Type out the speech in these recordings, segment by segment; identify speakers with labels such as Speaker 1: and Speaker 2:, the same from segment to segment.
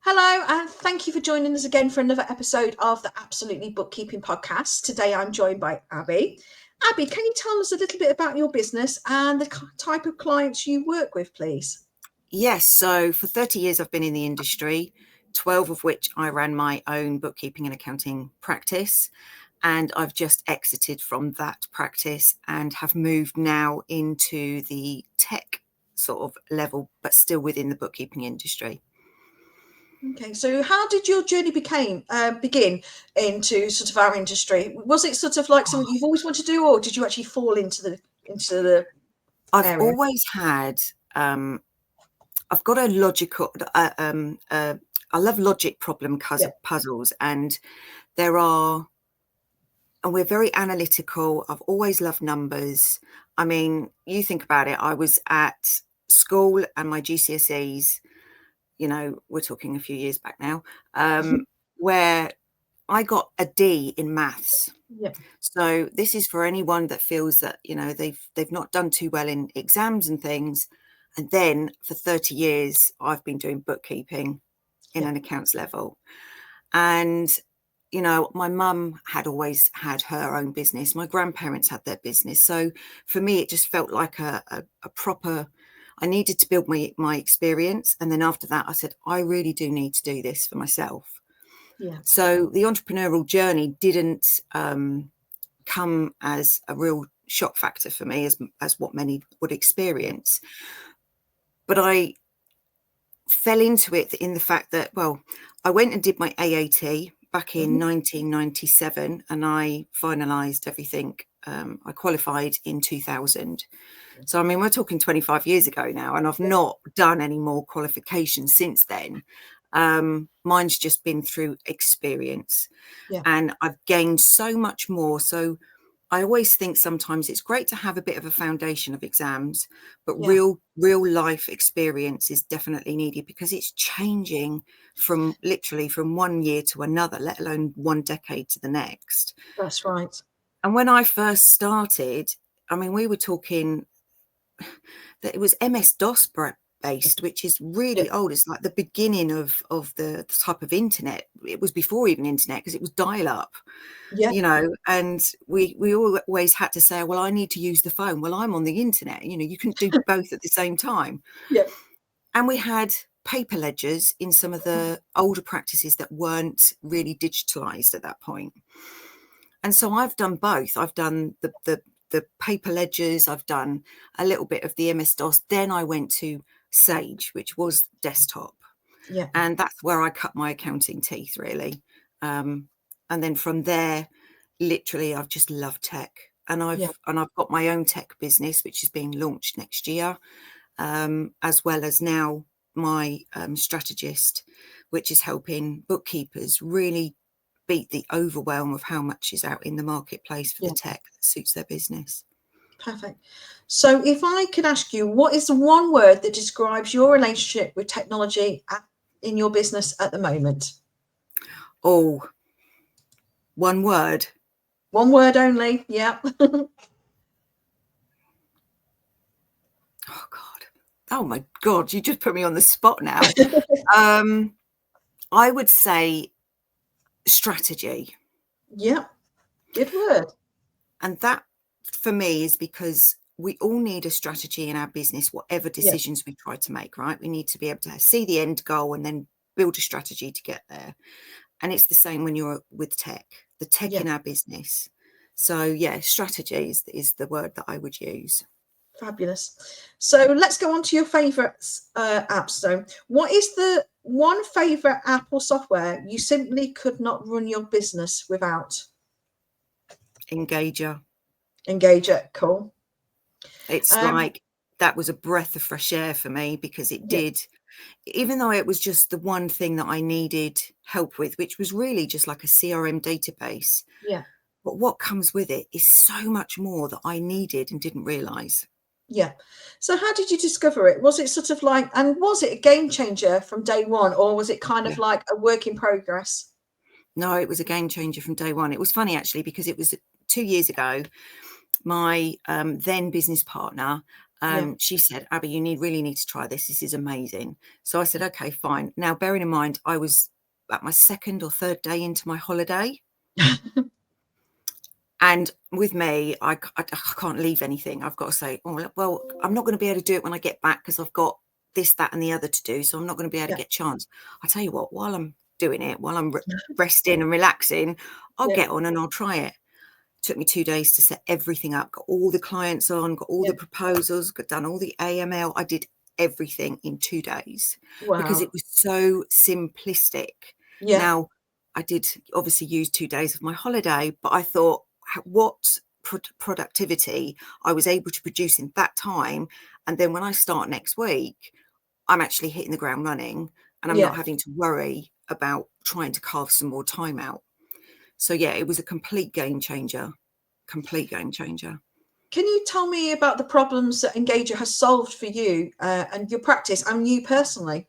Speaker 1: Hello, and thank you for joining us again for another episode of the Absolutely Bookkeeping Podcast. Today I'm joined by Abby. Abby, can you tell us a little bit about your business and the type of clients you work with, please?
Speaker 2: Yes, so for 30 years I've been in the industry, 12 of which I ran my own bookkeeping and accounting practice. And I've just exited from that practice and have moved now into the tech sort of level, but still within the bookkeeping industry.
Speaker 1: Okay, so how did your journey begin into sort of our industry? Was it sort of like something you've always wanted to do, or did you actually fall into the
Speaker 2: I've
Speaker 1: area?
Speaker 2: always had, I've got a logical, I love logic problem puzzles, and we're very analytical. I've always loved numbers. I mean, you think about it, I was at school and my GCSEs, we're talking a few years back now, where I got a D in maths.
Speaker 1: Yeah.
Speaker 2: So this is for anyone that feels that, they've not done too well in exams and things. And then for 30 years, I've been doing bookkeeping in an accounts level. And my mum had always had her own business. My grandparents had their business. So for me, it just felt like a proper, I needed to build my experience. And then after that, I said, I really do need to do this for myself.
Speaker 1: Yeah.
Speaker 2: So the entrepreneurial journey didn't come as a real shock factor for me as what many would experience. But I fell into it in the fact that, well, I went and did my AAT back in 1997 and I finalised everything. I qualified in 2000. So, I mean, we're talking 25 years ago now, and I've not done any more qualifications since then. Mine's just been through experience, and I've gained so much more. So I always think sometimes it's great to have a bit of a foundation of exams, but real life experience is definitely needed, because it's changing from literally from one year to another, let alone one decade to the next.
Speaker 1: That's right.
Speaker 2: And when I first started, I mean, we were talking that it was MS-DOS based, which is really old. It's like the beginning of the type of internet. It was before even internet, because it was dial-up. And we always had to say, well, I need to use the phone. Well, I'm on the internet. You couldn't do both at the same time. And we had paper ledgers in some of the older practices that weren't really digitalized at that point. And so I've done both. I've done the paper ledgers. I've done a little bit of the MS-DOS. Then I went to Sage, which was desktop. And that's where I cut my accounting teeth, really. And then from there, literally, I've just loved tech. And I've got my own tech business, which is being launched next year, as well as now my strategist, which is helping bookkeepers really beat the overwhelm of how much is out in the marketplace for the tech that suits their business.
Speaker 1: Perfect. So if I could ask you, what is the one word that describes your relationship with technology in your business at the moment?
Speaker 2: Oh, one word.
Speaker 1: One word only. Yeah.
Speaker 2: Oh, God. Oh, my God. You just put me on the spot now. I would say strategy.
Speaker 1: Yeah. Good word.
Speaker 2: And that, for me, is because we all need a strategy in our business, whatever decisions we try to make, right? We need to be able to see the end goal and then build a strategy to get there. And it's the same when you're with tech, the tech in our business. So, strategy is the word that I would use.
Speaker 1: Fabulous. So let's go on to your favourite apps. So what is the one favourite app or software you simply could not run your business without?
Speaker 2: Engager.
Speaker 1: Engager. Cool.
Speaker 2: It's like that was a breath of fresh air for me, because it did, even though it was just the one thing that I needed help with, which was really just like a CRM database. But what comes with it is so much more that I needed and didn't realise.
Speaker 1: So how did you discover it? Was it sort of like, and was it a game changer from day one, or was it kind of like a work in progress?
Speaker 2: No, it was a game changer from day one. It was funny, actually, because it was 2 years ago. My then business partner She said, Abby, you really need to try this. This is amazing. So I said, okay, fine. Now, bearing in mind, I was at my second or third day into my holiday. And with me, I can't leave anything. I've got to say, oh, well, I'm not going to be able to do it when I get back because I've got this, that, and the other to do. So I'm not going to be able to get a chance. I tell you what, while I'm doing it, while I'm resting and relaxing, I'll get on and I'll try it. Took me 2 days to set everything up, got all the clients on, got all the proposals, got done all the AML. I did everything in 2 days because it was so simplistic. Now, I did obviously use 2 days of my holiday, but I thought what productivity I was able to produce in that time. And then when I start next week, I'm actually hitting the ground running and I'm not having to worry about trying to carve some more time out. So, yeah, it was a complete game changer. Can
Speaker 1: you tell me about the problems that Engager has solved for you and your practice and you personally?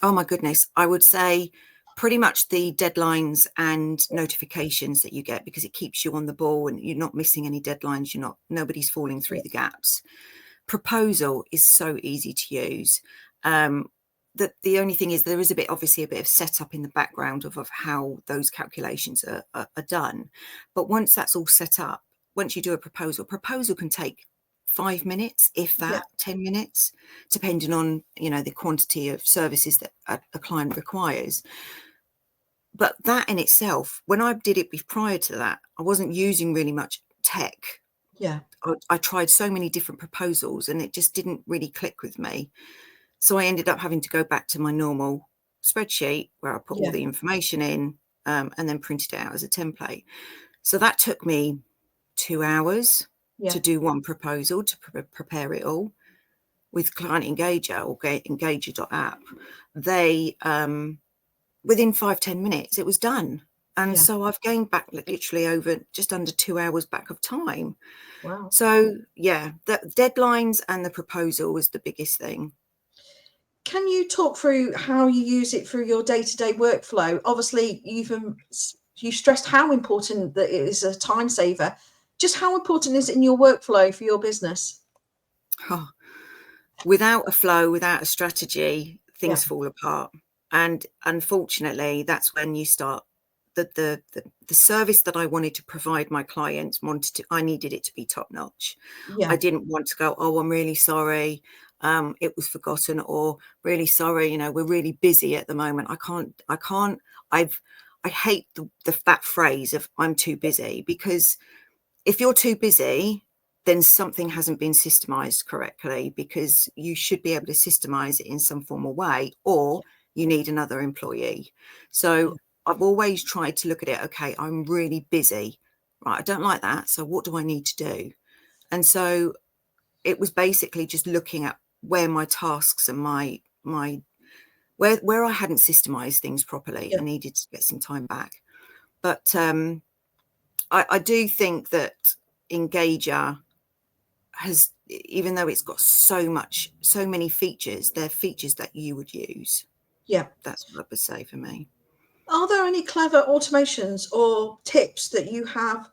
Speaker 2: Oh, my goodness. I would say pretty much the deadlines and notifications that you get, because it keeps you on the ball and you're not missing any deadlines. Nobody's falling through the gaps. Proposal is so easy to use. The only thing is there is obviously a bit of setup in the background of how those calculations are done. But once that's all set up, once you do a proposal can take 5 minutes, if that, 10 minutes, depending on, the quantity of services that a client requires. But that in itself, when I did it prior to that, I wasn't using really much tech. I tried so many different proposals and it just didn't really click with me. So I ended up having to go back to my normal spreadsheet where I put all the information in and then printed it out as a template. So that took me 2 hours to do one proposal, to prepare it all. With Client Engager or Engager.app, they, within 5-10 minutes, it was done. And so I've gained back literally over just under 2 hours back of time.
Speaker 1: Wow.
Speaker 2: So, yeah, the deadlines and the proposal was the biggest thing.
Speaker 1: Can you talk through how you use it for your day-to-day workflow? Obviously, you stressed how important that it is a time saver. Just how important is it in your workflow for your business?
Speaker 2: Oh, without a flow, without a strategy, things fall apart. And unfortunately, that's when you start the service that I wanted to provide my clients I needed it to be top notch. I didn't want to go, oh, I'm really sorry. It was forgotten, or really sorry, we're really busy at the moment. I hate that phrase of I'm too busy, because if you're too busy, then something hasn't been systemized correctly, because you should be able to systemize it in some formal way, or you need another employee. So I've always tried to look at it, okay, I'm really busy, right? I don't like that. So what do I need to do? And so it was basically just looking at where my tasks and where I hadn't systemized things properly. I needed to get some time back. But I do think that Engager has, even though it's got so many features, they're features that you would use. That's what I would say for me.
Speaker 1: Are there any clever automations or tips that you have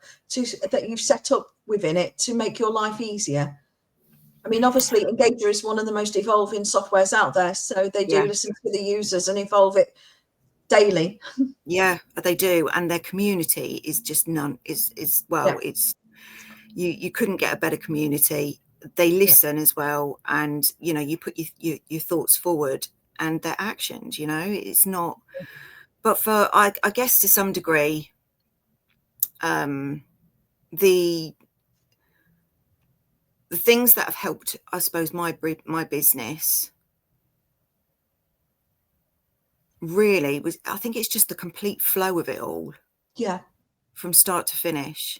Speaker 1: that you've set up within it to make your life easier? I mean, obviously, Engager is one of the most evolving softwares out there, so they do listen to the users and evolve it daily.
Speaker 2: Yeah, they do, and their community is just it's you couldn't get a better community. They listen as well, and you put your thoughts forward and their actions. It's not. But for I guess to some degree, the things that have helped, I suppose, my business really was, I think it's just the complete flow of it all. From start to finish.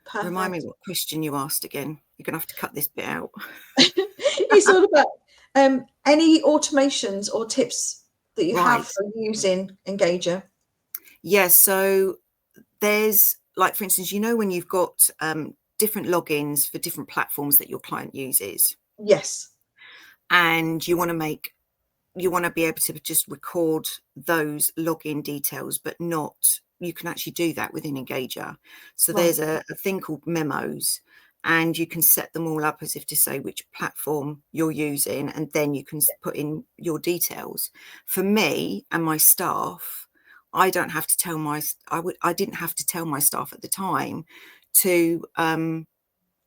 Speaker 2: Perfect. Remind me what question you asked again. You're going to have to cut this bit out.
Speaker 1: It's all about any automations or tips that you have for using Engager.
Speaker 2: Yes. So there's, like, for instance, when you've got different logins for different platforms that your client uses.
Speaker 1: Yes.
Speaker 2: And you want to be able to just record those login details, but you can actually do that within Engager. So there's a thing called memos, and you can set them all up as if to say which platform you're using, and then you can put in your details. For me and my staff, I didn't have to tell my staff at the time to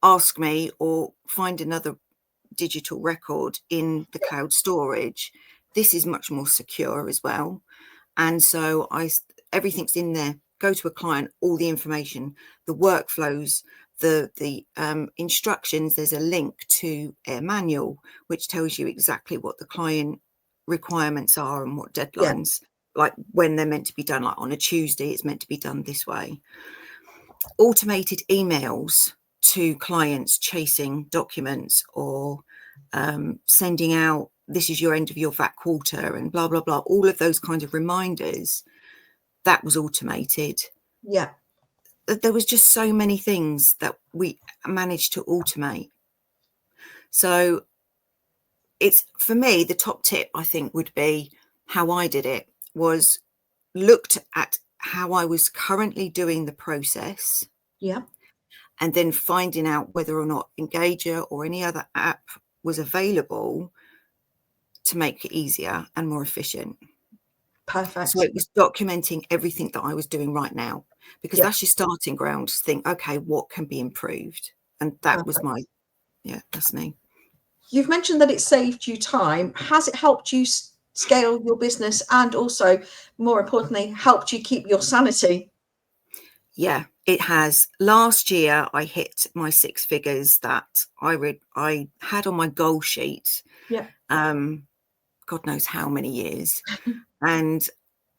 Speaker 2: ask me or find another digital record in the cloud storage. This is much more secure as well. And so everything's in there. Go to a client, all the information, the workflows, the instructions. There's a link to a manual which tells you exactly what the client requirements are and what deadlines, like when they're meant to be done. Like on a Tuesday, it's meant to be done this way. Automated emails to clients chasing documents, or sending out, this is your end of your VAT quarter and blah, blah, blah. All of those kinds of reminders, that was automated.
Speaker 1: Yeah.
Speaker 2: There was just so many things that we managed to automate. So it's, for me, the top tip, I think, would be how I did it was looked at how I was currently doing the process.
Speaker 1: Yeah.
Speaker 2: And then finding out whether or not Engager or any other app was available to make it easier and more efficient.
Speaker 1: Perfect.
Speaker 2: So it was documenting everything that I was doing right now, because that's your starting ground to think, okay, what can be improved? And that was my, that's me.
Speaker 1: You've mentioned that it saved you time. Has it helped you scale your business, and also, more importantly, helped you keep your sanity?
Speaker 2: Yeah, it has. Last year, I hit my 6 figures that I had on my goal sheet.
Speaker 1: Yeah.
Speaker 2: God knows how many years. And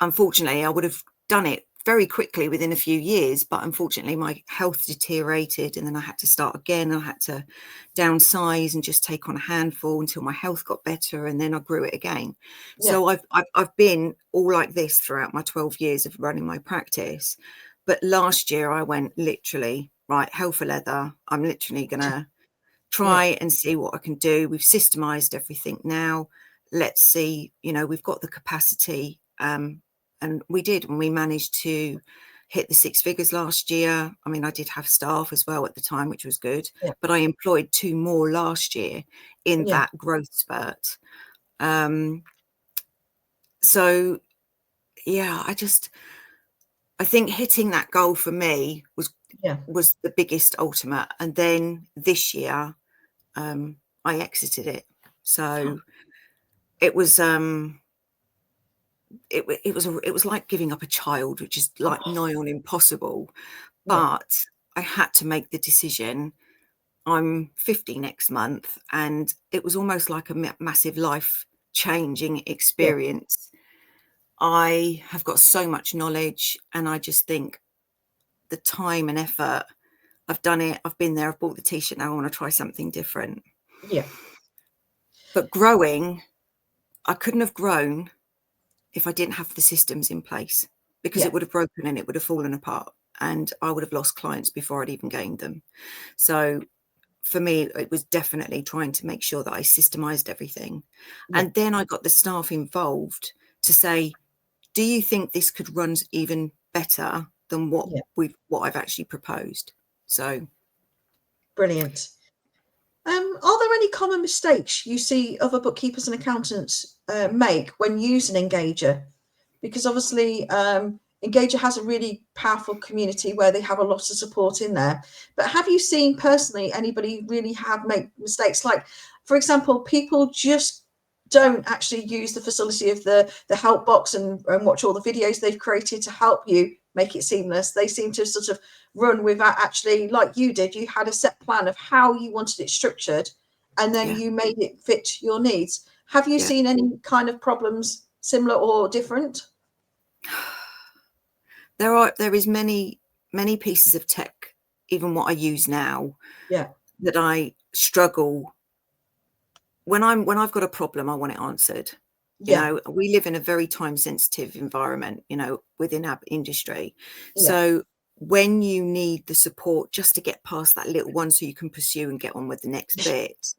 Speaker 2: unfortunately, I would have done it very quickly within a few years, but unfortunately my health deteriorated, and then I had to start again. I had to downsize and just take on a handful until my health got better, and then I grew it again. So I've been all like this throughout my 12 years of running my practice. But last year I went literally, right, hell for leather. I'm literally gonna try and see what I can do. We've systemized everything now. Let's see, we've got the capacity, and we did, and we managed to hit the 6 figures last year. I mean, I did have staff as well at the time, which was good, but I employed 2 more last year in that growth spurt. So yeah, I think hitting that goal for me was the biggest ultimate. And then this year, I exited it. So it was it was like giving up a child, which is like nigh on impossible. But I had to make the decision. I'm 50 next month, and it was almost like a massive life changing experience. I have got so much knowledge, and I just think the time and effort, I've done it, I've been there, I've bought the t-shirt, now I want to try something different. But growing, I couldn't have grown if I didn't have the systems in place, because it would have broken and it would have fallen apart, and I would have lost clients before I'd even gained them. So for me, it was definitely trying to make sure that I systemized everything. And then I got the staff involved to say, do you think this could run even better than what I've actually proposed? So
Speaker 1: brilliant. Are there any common mistakes you see other bookkeepers and accountants make when using Engager? Because obviously Engager has a really powerful community where they have a lot of support in there. But have you seen personally anybody really make mistakes? Like, for example, people just don't actually use the facility of the help box and watch all the videos they've created to help you make it seamless. They seem to sort of run without actually, like you did, you had a set plan of how you wanted it structured, and then you made it fit your needs. Have you seen any kind of problems similar or different?
Speaker 2: There is many pieces of tech, even what I use now, that I struggle when I've got a problem. I want it answered. We live in a very time sensitive environment, within our industry. So when you need the support just to get past that little one so you can pursue and get on with the next bit,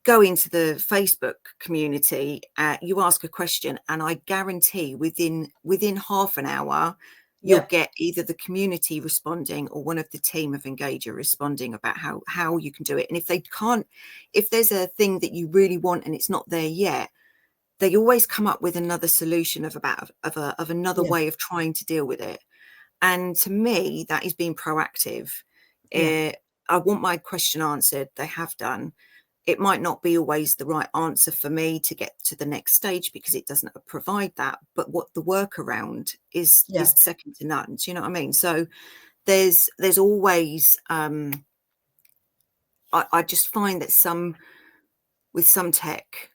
Speaker 2: go into the Facebook community, you ask a question, and I guarantee within half an hour you'll
Speaker 1: Yeah.
Speaker 2: get either the community responding or one of the team of Engager responding about how you can do it. And if they can't, if there's a thing that you really want and it's not there yet, they always come up with another solution of another
Speaker 1: Yeah.
Speaker 2: way of trying to deal with it. And to me, that is being proactive.
Speaker 1: Yeah.
Speaker 2: I want my question answered. They have done. It might not be always the right answer for me to get to the next stage because it doesn't provide that. But what the workaround is
Speaker 1: Yeah.
Speaker 2: second to none. Do you know what I mean? So there's always I just find that with some tech,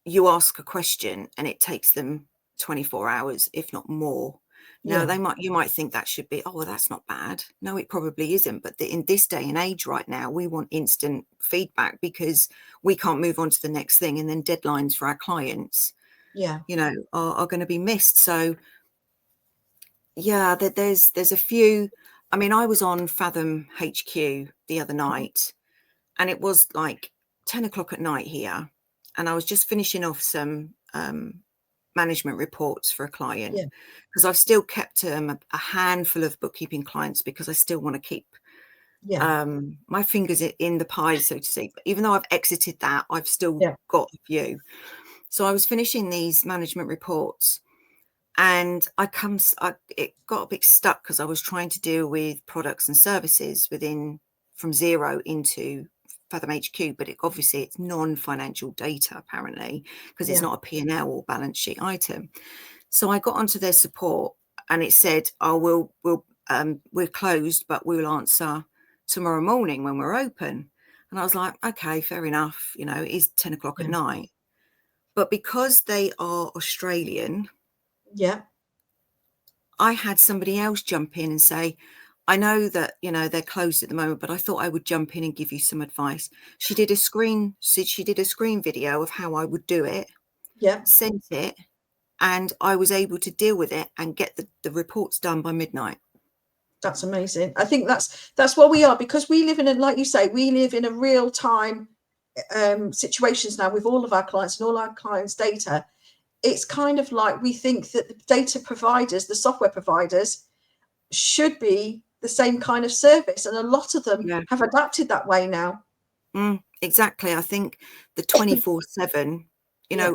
Speaker 2: you ask a question and it takes them 24 hours, if not more. Now
Speaker 1: Yeah.
Speaker 2: you might think that should be, oh, well, that's not bad. No, it probably isn't. But in this day and age right now, we want instant feedback because we can't move on to the next thing. And then deadlines for our clients,
Speaker 1: Yeah.
Speaker 2: are going to be missed. So yeah, there's a few. I mean, I was on Fathom HQ the other night and it was like 10 o'clock at night here. And I was just finishing off some management reports for a client
Speaker 1: Yeah.
Speaker 2: because I've still kept a handful of bookkeeping clients because I still want to keep
Speaker 1: Yeah.
Speaker 2: my fingers in the pie, so to speak. But even though I've exited that, I've still
Speaker 1: Yeah.
Speaker 2: got a few. So I was finishing these management reports and it got a bit stuck because I was trying to deal with products and services from Xero into Fathom HQ, but obviously it's non-financial data apparently because it's
Speaker 1: Yeah.
Speaker 2: not a P&L or balance sheet item. So I got onto their support and it said, oh, we're closed, but we'll answer tomorrow morning when we're open. And I was like, okay, fair enough. It is 10 o'clock at
Speaker 1: Yeah.
Speaker 2: night. But because they are Australian,
Speaker 1: Yeah.
Speaker 2: I had somebody else jump in and say, I know that, they're closed at the moment, but I thought I would jump in and give you some advice. She did a screen video of how I would do it,
Speaker 1: Yeah.
Speaker 2: sent it, and I was able to deal with it and get the reports done by midnight.
Speaker 1: That's amazing. I think that's what we are, because we live in a, like you say, we live in a real time situations now with all of our clients and all our clients' data. It's kind of like we think that the data providers, the software providers, should be the same kind of service, and a lot of them
Speaker 2: Yeah.
Speaker 1: have adapted that way now.
Speaker 2: Exactly. I think the 24/7,
Speaker 1: Yeah.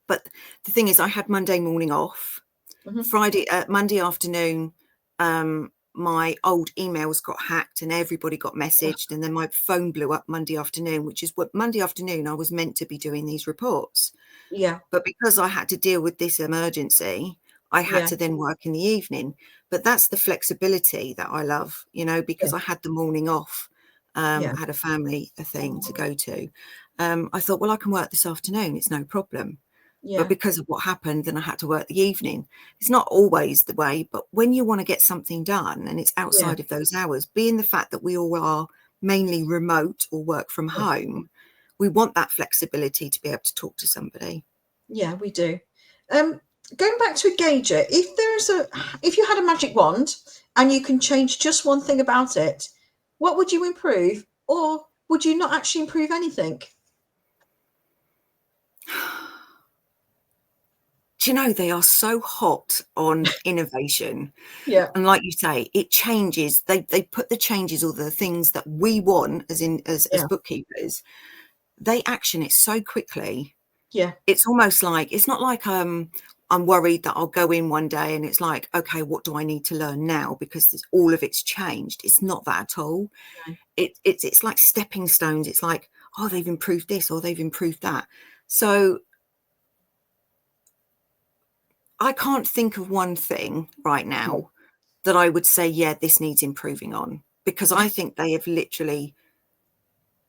Speaker 2: but the thing is, I had Monday morning off. Monday afternoon, my old emails got hacked and everybody got messaged, and then my phone blew up Monday afternoon, which is what Monday afternoon I was meant to be doing these reports.
Speaker 1: Yeah.
Speaker 2: But because I had to deal with this emergency, I had
Speaker 1: Yeah.
Speaker 2: to then work in the evening. But that's the flexibility that I love, because
Speaker 1: Yeah.
Speaker 2: I had the morning off. I
Speaker 1: Yeah.
Speaker 2: had a family thing to go to. I thought, well, I can work this afternoon. It's no problem. But
Speaker 1: Yeah.
Speaker 2: because of what happened, then I had to work the evening. It's not always the way, but when you want to get something done and it's
Speaker 1: Yeah.
Speaker 2: outside of those hours, being the fact that we all are mainly remote or work from
Speaker 1: Yeah.
Speaker 2: home, we want that flexibility to be able to talk to somebody.
Speaker 1: Yeah, we do. Going back to Engager, if you had a magic wand and you can change just one thing about it, what would you improve, or would you not actually improve anything?
Speaker 2: Do you know, they are so hot on innovation.
Speaker 1: Yeah.
Speaker 2: And like you say, it changes. They put the changes or the things that we want as
Speaker 1: Yeah.
Speaker 2: bookkeepers, they action it so quickly.
Speaker 1: Yeah.
Speaker 2: It's almost like, it's not like I'm worried that I'll go in one day and it's like, okay, what do I need to learn now? Because all of it's changed. It's not that at all.
Speaker 1: No.
Speaker 2: It's like stepping stones. It's like, oh, they've improved this or they've improved that. So I can't think of one thing right
Speaker 1: Yeah.
Speaker 2: now that I would say, yeah, this needs improving on, because I think they have literally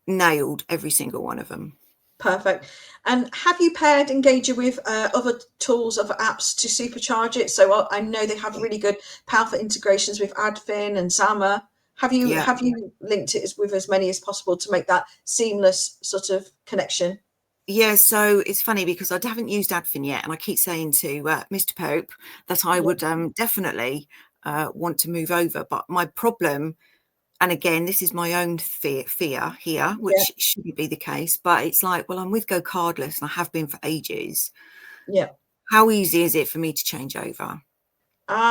Speaker 2: nailed every single one of them.
Speaker 1: Perfect. And have you paired Engager with other tools, other apps to supercharge it? So I know they have really good, powerful integrations with Adfin and Zama. Have you
Speaker 2: Yeah.
Speaker 1: linked it with as many as possible to make that seamless sort of connection?
Speaker 2: Yeah, so it's funny because I haven't used Adfin yet, and I keep saying to Mr. Pope that I would definitely want to move over. But my problem, and again, this is my own fear here, which shouldn't be the case, but it's like, well, I'm with Go Cardless and I have been for ages.
Speaker 1: Yeah.
Speaker 2: How easy is it for me to change over?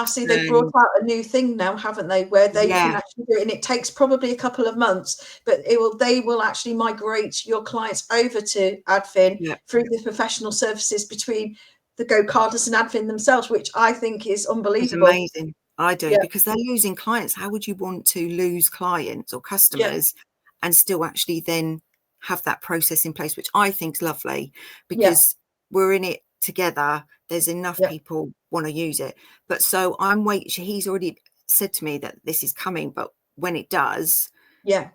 Speaker 1: See, they've brought out a new thing now, haven't they, where they can
Speaker 2: Yeah,
Speaker 1: actually do it, and it takes probably a couple of months, but they will actually migrate your clients over to Advin
Speaker 2: yeah,
Speaker 1: through the professional services between the GoCardless and Advin themselves, which I think is
Speaker 2: it's
Speaker 1: unbelievable.
Speaker 2: amazing. I do,
Speaker 1: Yeah,
Speaker 2: because they're losing clients. How would you want to lose clients or
Speaker 1: yeah,
Speaker 2: customers and still actually then have that process in place, which I think is lovely,
Speaker 1: yeah,
Speaker 2: because we're in it together. There's enough
Speaker 1: yeah,
Speaker 2: people want to use it. But so I'm waiting. He's already said to me that this is coming, but when it does,
Speaker 1: yeah,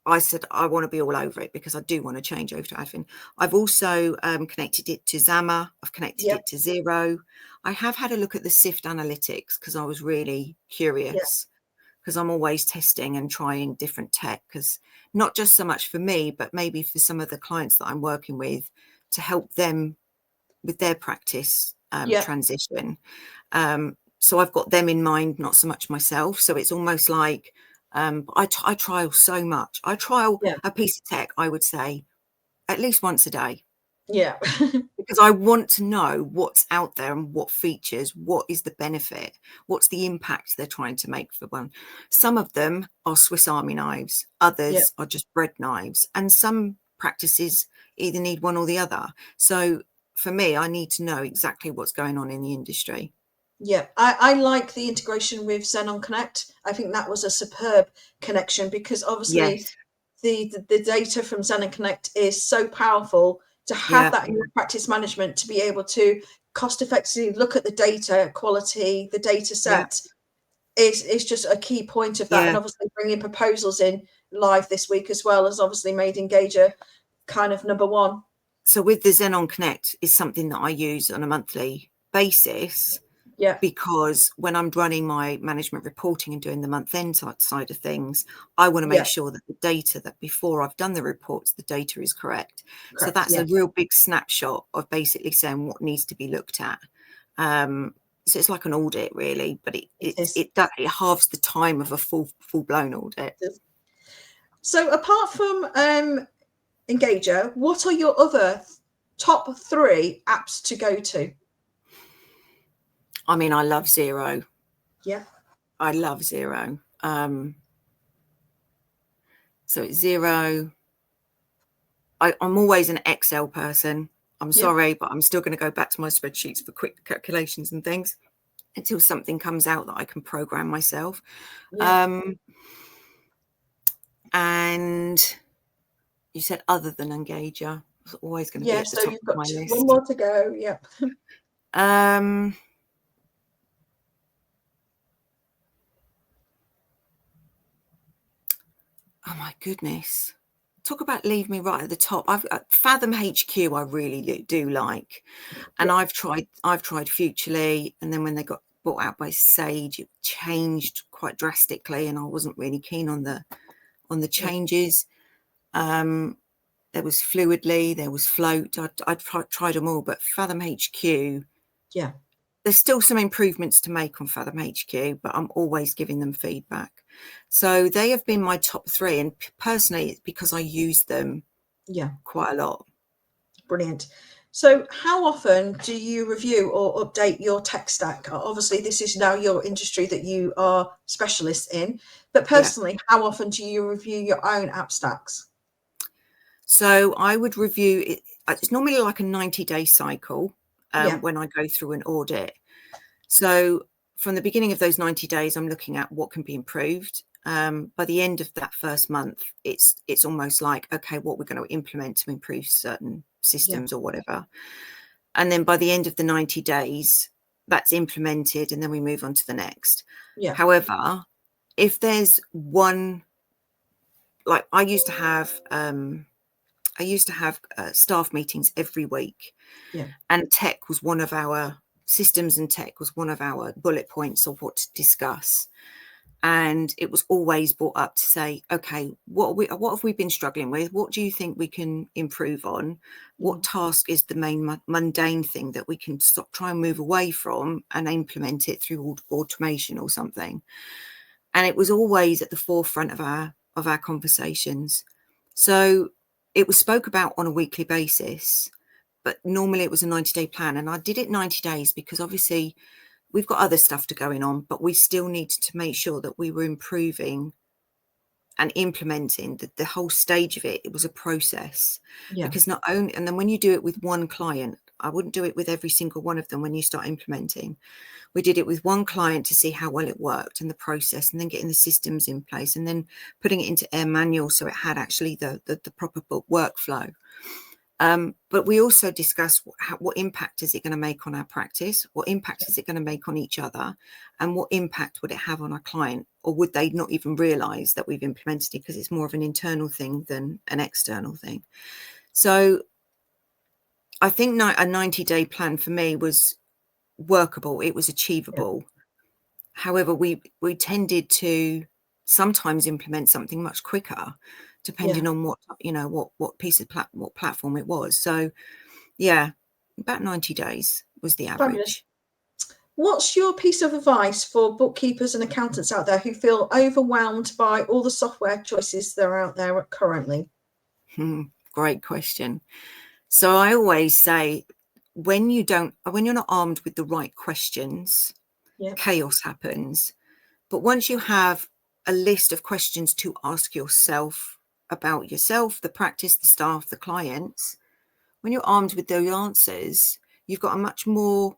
Speaker 2: I said I want to be all over it, because I do want to change over to Advin. I've also connected it to Zama. I've connected
Speaker 1: yeah,
Speaker 2: it to Zero. I have had a look at the Sift analytics because I was really
Speaker 1: yeah,
Speaker 2: curious, because I'm always testing and trying different tech, because not just so much for me, but maybe for some of the clients that I'm working with, to help them with their practice
Speaker 1: yeah,
Speaker 2: transition. So I've got them in mind, not so much myself. So it's almost like I trial so much. I trial
Speaker 1: yeah,
Speaker 2: a piece of tech, I would say, at least once a day,
Speaker 1: yeah,
Speaker 2: because I want to know what's out there and what features, what is the benefit, what's the impact they're trying to make for one. Some of them are Swiss Army knives,
Speaker 1: yeah.
Speaker 2: others are just bread knives, and some practices either need one or the other. So for me, I need to know exactly what's going on in the industry.
Speaker 1: Yeah, I like the integration with Xenon Connect. I think that was a superb connection because obviously
Speaker 2: Yes.
Speaker 1: the data from Xenon Connect is so powerful to have
Speaker 2: Yeah.
Speaker 1: that in your practice management to be able to cost effectively look at the data quality, the data
Speaker 2: Yeah.
Speaker 1: set is just a key point of that. And
Speaker 2: Yeah.
Speaker 1: obviously bringing proposals in live this week as well has obviously made Engager kind of number one.
Speaker 2: So with the Xenon Connect is something that I use on a monthly basis,
Speaker 1: Yeah,
Speaker 2: because when I'm running my management reporting and doing the month end side of things, I want to make
Speaker 1: yeah,
Speaker 2: sure that the data, that before I've done the reports, the data is correct. So
Speaker 1: correct.
Speaker 2: that's
Speaker 1: Yeah,
Speaker 2: a real big snapshot of basically saying what needs to be looked at. So it's like an audit really, but
Speaker 1: it is.
Speaker 2: it halves the time of a full blown audit.
Speaker 1: So apart from Engager, what are your other top 3 apps to go to?
Speaker 2: I mean, I love Zero.
Speaker 1: Yeah,
Speaker 2: I love Zero. So it's Zero. I'm always an Excel person. I'm
Speaker 1: yeah,
Speaker 2: sorry, but I'm still going to go back to my spreadsheets for quick calculations and things until something comes out that I can program myself.
Speaker 1: yeah,
Speaker 2: Um, and you said other than Engager, it's always going to be
Speaker 1: yeah.
Speaker 2: at the
Speaker 1: So
Speaker 2: top
Speaker 1: you've
Speaker 2: of
Speaker 1: got
Speaker 2: my
Speaker 1: one
Speaker 2: list.
Speaker 1: more to go. Yeah,
Speaker 2: Um, oh my goodness. Talk about leave me right at the top. I've Fathom HQ I really do like. And
Speaker 1: yeah,
Speaker 2: I've tried Futurely, and then when they got bought out by Sage, it changed quite drastically, and I wasn't really keen on the
Speaker 1: yeah,
Speaker 2: changes. There was Fluidly, there was Float. I'd tried them all, but Fathom HQ,
Speaker 1: yeah,
Speaker 2: there's still some improvements to make on Fathom HQ, but I'm always giving them feedback. So they have been my top 3, and personally, it's because I use them
Speaker 1: yeah.
Speaker 2: quite a lot.
Speaker 1: Brilliant. So, how often do you review or update your tech stack? Obviously, this is now your industry that you are specialists in, but
Speaker 2: Yeah.
Speaker 1: personally, how often do you review your own app stacks?
Speaker 2: So I would review it. It's normally like a 90-day cycle
Speaker 1: Yeah,
Speaker 2: when I go through an audit. So from the beginning of those 90 days, I'm looking at what can be improved. By the end of that first month, it's almost like, okay, what we're going to implement to improve certain
Speaker 1: yeah,
Speaker 2: systems or whatever. And then by the end of the 90 days, that's implemented, and then we move on to the next.
Speaker 1: yeah,
Speaker 2: However, if there's one, like I used to have staff meetings every week,
Speaker 1: yeah,
Speaker 2: and tech was one of our systems, and tech was one of our bullet points of what to discuss. And it was always brought up to say, okay, what have we been struggling with? What do you think we can improve on? What task is the main mundane thing that we can try and move away from and implement it through automation or something? And it was always at the forefront of our conversations. So it was spoke about on a weekly basis, but normally it was a 90-day plan. And I did it 90 days because obviously we've got other stuff to going on, but we still needed to make sure that we were improving and implementing the whole stage of it. It was a process, because not only, and then when you do it with one client, I wouldn't do it with every single one of them. When you start implementing, we did it with one client to see how well it worked and the process, and then getting the systems in place, and then putting it into Air Manual so it had actually the proper book workflow. But we also discussed what impact is it going to make on our practice, what impact is it going to make on each other, and what impact would it have on our client, or would they not even realize that we've implemented it because it's more of an internal thing than an external thing. So I think a 90-day plan for me was workable. It was achievable. However, we tended to sometimes implement something much quicker, depending on what, what piece of what platform it was. So about 90 days was the average.
Speaker 1: Fabulous. What's your piece of advice for bookkeepers and accountants out there who feel overwhelmed by all the software choices that are out there currently?
Speaker 2: Great question. So I always say, when you're not armed with the right questions, chaos happens. But once you have a list of questions to ask yourself about yourself, the practice, the staff, the clients, when you're armed with those answers, you've got much more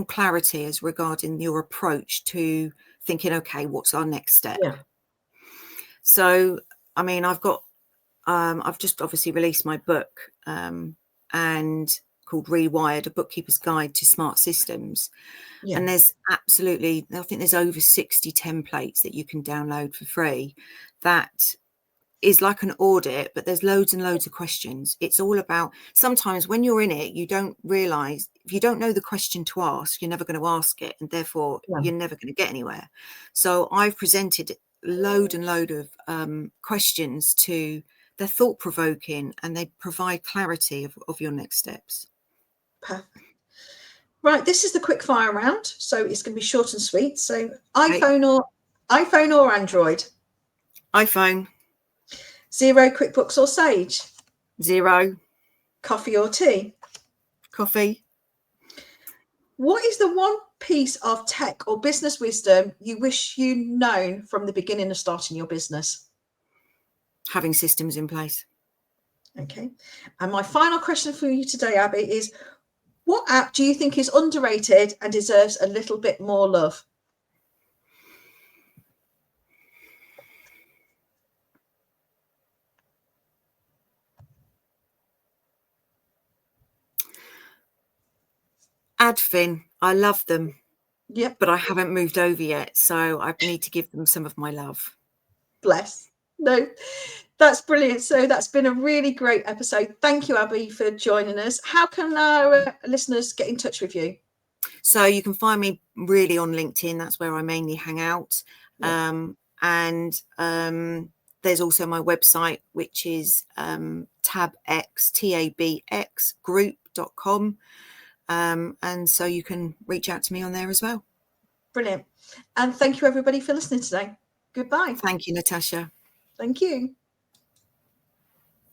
Speaker 2: clarity as regarding your approach to thinking, okay, what's our next step? So, I mean, I've just obviously released my book, and called Rewired, A Bookkeeper's Guide to Smart Systems. And there's I think there's over 60 templates that you can download for free. That is like an audit, but there's loads and loads of questions. It's all about, sometimes when you're in it, you don't realize, if you don't know the question to ask, you're never going to ask it, and therefore you're never going to get anywhere. So I've presented load of questions to, they're thought-provoking, and they provide clarity of your next steps.
Speaker 1: Perfect. Right, this is the quick fire round, so it's going to be short and sweet. So iPhone or Android?
Speaker 2: iPhone.
Speaker 1: Xero, QuickBooks or Sage?
Speaker 2: Xero.
Speaker 1: Coffee or tea?
Speaker 2: Coffee.
Speaker 1: What is the one piece of tech or business wisdom you wish you'd known from the beginning of starting your business?
Speaker 2: Having systems in place.
Speaker 1: Okay. And my final question for you today, Abby, is what app do you think is underrated and deserves a little bit more love?
Speaker 2: Adfin. I love them.
Speaker 1: Yep.
Speaker 2: But I haven't moved over yet, so I need to give them some of my love.
Speaker 1: Bless. No, that's brilliant. So that's been a really great episode. Thank you, Abby, for joining us. How can our listeners get in touch with you?
Speaker 2: So you can find me really on LinkedIn. That's where I mainly hang out. And there's also my website, which is tabxgroup.com. And so you can reach out to me on there as well.
Speaker 1: Brilliant. And thank you, everybody, for listening today. Goodbye.
Speaker 2: Thank you, Natasha.
Speaker 1: Thank you.